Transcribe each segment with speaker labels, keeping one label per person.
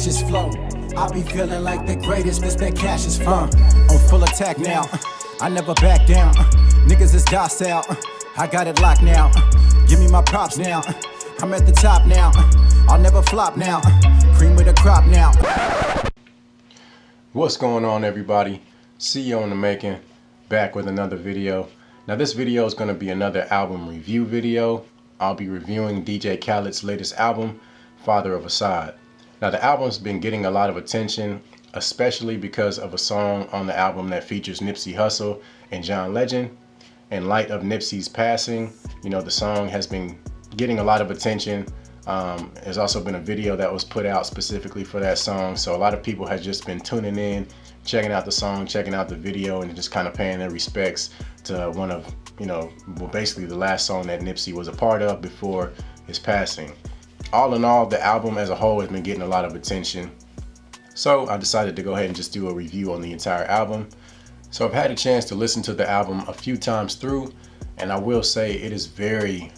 Speaker 1: ashes flow. I be feeling like the greatest, this that cash is fun. On full attack now, I never back down. Niggas is docile, I got it locked now. Give me my props now, I'm at the top now. I'll never flop now, cream of the crop now.
Speaker 2: What's going on, everybody? CEO in the making, back with another video. Now this video is going to be another album review video. I'll be reviewing DJ Khaled's latest album, Father of Asahd. Now the album's been getting a lot of attention, especially because of a song on the album that features Nipsey Hussle and John Legend. In light of Nipsey's passing, you know, the song has been getting a lot of attention. There's also been a video that was put out specifically for that song. So a lot of people have just been tuning in, checking out the song, checking out the video, and just kind of paying their respects to one of, you know, well, basically the last song that Nipsey was a part of before his passing. All in all, the album as a whole has been getting a lot of attention. So I decided to go ahead and just do a review on the entire album. So I've had a chance to listen to the album a few times through, and I will say it is very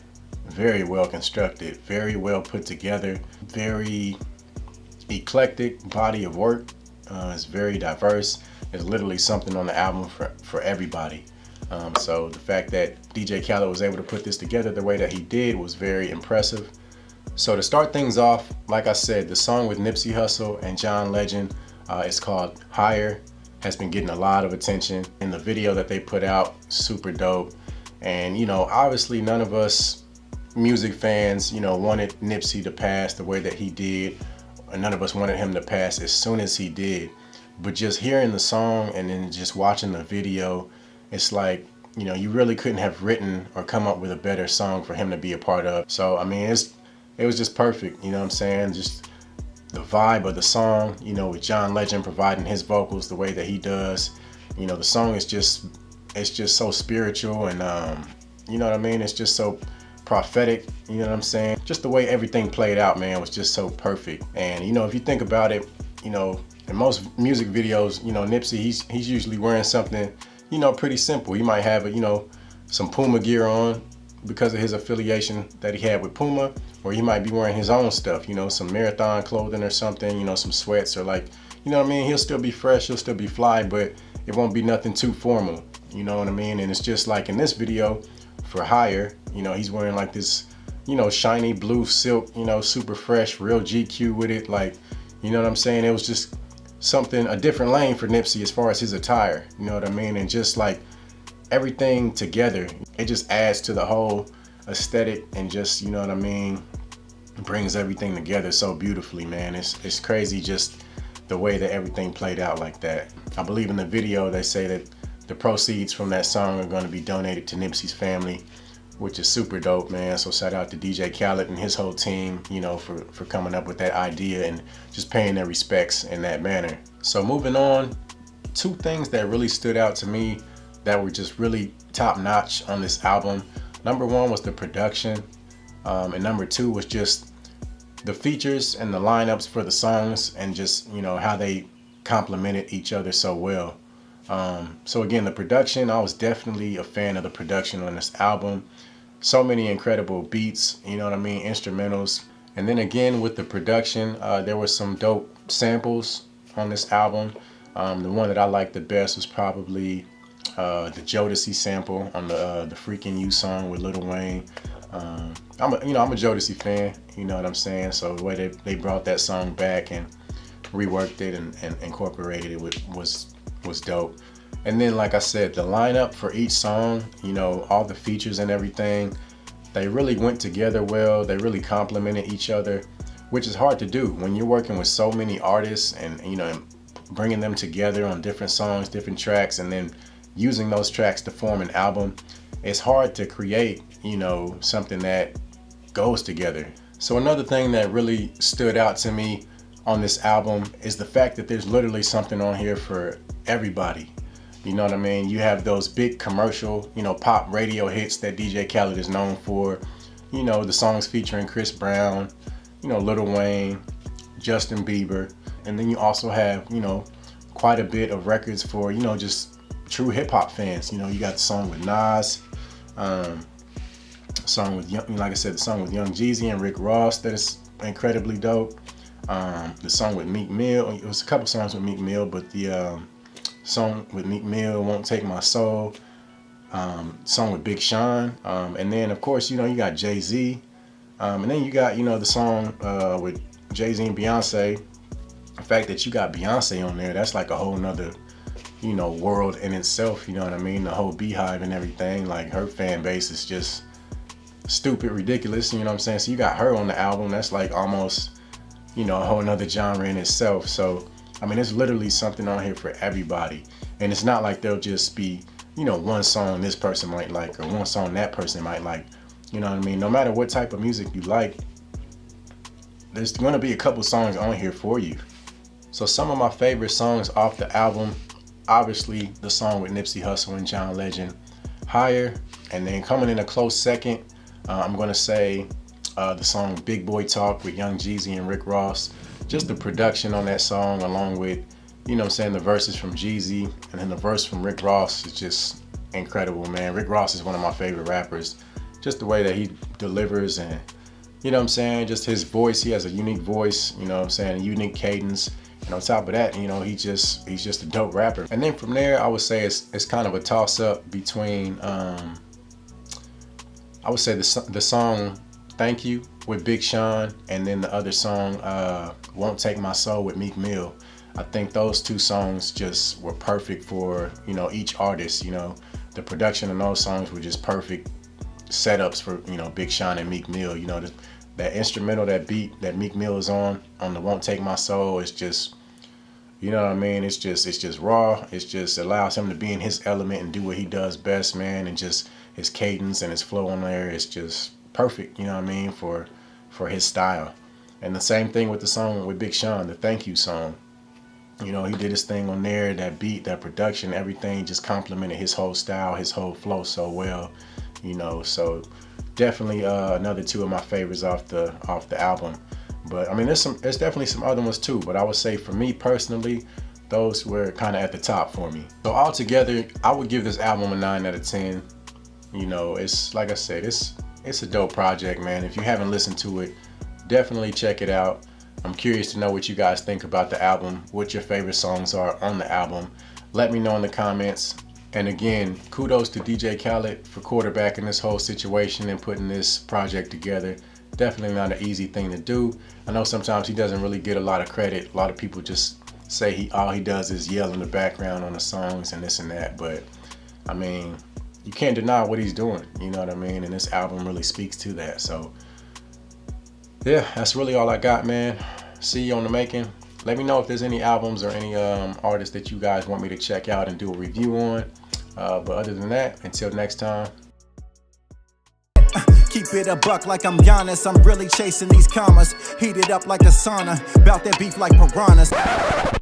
Speaker 2: well constructed, very well put together, very eclectic body of work. It's very diverse. There's literally something on the album for everybody. So the fact that DJ Khaled was able to put this together the way that he did was very impressive. So to start things off, like I said, the song with Nipsey Hussle and John Legend is called Higher, has been getting a lot of attention. In the video that they put out, super dope. And you know, obviously none of us music fans, you know, wanted Nipsey to pass the way that he did. And none of us wanted him to pass as soon as he did. But just hearing the song and then just watching the video, it's like, you know, you really couldn't have written or come up with a better song for him to be a part of. So I mean, it was just perfect, you know what I'm saying? Just the vibe of the song, you know, with John Legend providing his vocals the way that he does. You know, the song is just, it's just so spiritual, and you know what I mean? It's just so prophetic, you know what I'm saying? Just the way everything played out, man, was just so perfect. And you know, if you think about it, you know, in most music videos, you know, Nipsey, he's usually wearing something, you know, pretty simple. He might have, you know, some Puma gear on because of his affiliation that he had with Puma, or he might be wearing his own stuff, you know, some marathon clothing or something, you know, some sweats, or like, you know what I mean? He'll still be fresh, he'll still be fly, but it won't be nothing too formal, you know what I mean? And it's just like in this video for Higher, you know, he's wearing like this, you know, shiny blue silk, you know, super fresh, real GQ with it, like, you know what I'm saying? It was just something, a different lane for Nipsey as far as his attire, you know what I mean? And just like everything together, it just adds to the whole aesthetic, and just, you know what I mean, brings everything together so beautifully, man. It's crazy just the way that everything played out like that. I believe in the video they say that the proceeds from that song are going to be donated to Nipsey's family, which is super dope, man. So shout out to DJ Khaled and his whole team, you know, for coming up with that idea and just paying their respects in that manner. So moving on, two things that really stood out to me that were just really top notch on this album. Number one was the production, and number two was just the features and the lineups for the songs, and just, you know, how they complemented each other so well. So again, the production, I was definitely a fan of the production on this album. So many incredible beats, you know what I mean, instrumentals. And then again with the production, there were some dope samples on this album. The one that I liked the best was probably the Jodeci sample on the Freaking You song with Lil Wayne. I'm a Jodeci fan, you know what I'm saying? So the way they brought that song back and reworked it and incorporated it was dope. And then, like I said, the lineup for each song, you know, all the features and everything, they really went together well. They really complemented each other, which is hard to do when you're working with so many artists, and, you know, bringing them together on different songs, different tracks, and then using those tracks to form an album. It's hard to create, you know, something that goes together. So another thing that really stood out to me on this album is the fact that there's literally something on here for everybody. You know what I mean? You have those big commercial, you know, pop radio hits that DJ Khaled is known for. You know, the songs featuring Chris Brown, you know, Lil Wayne, Justin Bieber. And then you also have, you know, quite a bit of records for, you know, just true hip hop fans. You know, you got the song with Nas, song with, like I said, the song with Young Jeezy and Rick Ross that is incredibly dope. The song with Meek Mill, it was a couple songs with Meek Mill, but the song with Meek Mill, Won't Take My Soul, song with Big Sean, and then of course, you know, you got Jeezy, and then you got, you know, the song with Jay-Z and Beyonce. The fact that you got Beyonce on there, that's like a whole nother, you know, world in itself, you know what I mean? The whole Beehive and everything, like her fan base is just stupid, ridiculous, you know what I'm saying? So you got her on the album, that's like almost, you know, a whole nother genre in itself. So, I mean, there's literally something on here for everybody. And it's not like there'll just be, you know, one song this person might like or one song that person might like, you know what I mean? No matter what type of music you like, there's gonna be a couple songs on here for you. So some of my favorite songs off the album, obviously the song with Nipsey Hussle and John Legend, Higher, and then coming in a close second, I'm gonna say the song Big Boy Talk with Young Jeezy and Rick Ross. Just the production on that song, along with, you know what I'm saying, the verses from Jeezy and then the verse from Rick Ross is just incredible, man. Rick Ross is one of my favorite rappers. Just the way that he delivers and, you know what I'm saying, just his voice, he has a unique voice, you know what I'm saying, a unique cadence. And on top of that, you know, he's just a dope rapper. And then from there, I would say it's kind of a toss-up between, I would say the song Thank You with Big Sean, and then the other song, Won't Take My Soul with Meek Mill. I think those two songs just were perfect for, you know, each artist. You know, the production on those songs were just perfect setups for, you know, Big Sean and Meek Mill. You know, that instrumental, that beat that Meek Mill is on the Won't Take My Soul is just, you know what I mean? It's just raw. It just allows him to be in his element and do what he does best, man. And just his cadence and his flow on there is just perfect, you know what I mean, for his style. And the same thing with the song with Big Sean, the Thank You song. You know, he did his thing on there, that beat, that production, everything just complemented his whole style, his whole flow so well, you know. So definitely another two of my favorites off the album. But I mean, there's definitely some other ones too, but I would say for me personally, those were kind of at the top for me. So altogether, I would give this album a 9 out of 10. You know, it's like I said, it's a dope project, man. If you haven't listened to it, definitely check it out. I'm curious to know what you guys think about the album, what your favorite songs are on the album. Let me know in the comments. And again, kudos to DJ Khaled for quarterbacking this whole situation and putting this project together. Definitely not an easy thing to do. I know sometimes he doesn't really get a lot of credit. A lot of people just say all he does is yell in the background on the songs and this and that. But I mean, you can't deny what he's doing, you know what I mean? And this album really speaks to that. So yeah, that's really all I got, man. See you on the making. Let me know if there's any albums or any artists that you guys want me to check out and do a review on. But other than that, until next time.
Speaker 1: Keep it a buck like I'm Giannis. I'm really chasing these commas. Heat it up like a sauna. Bout that beef like piranhas.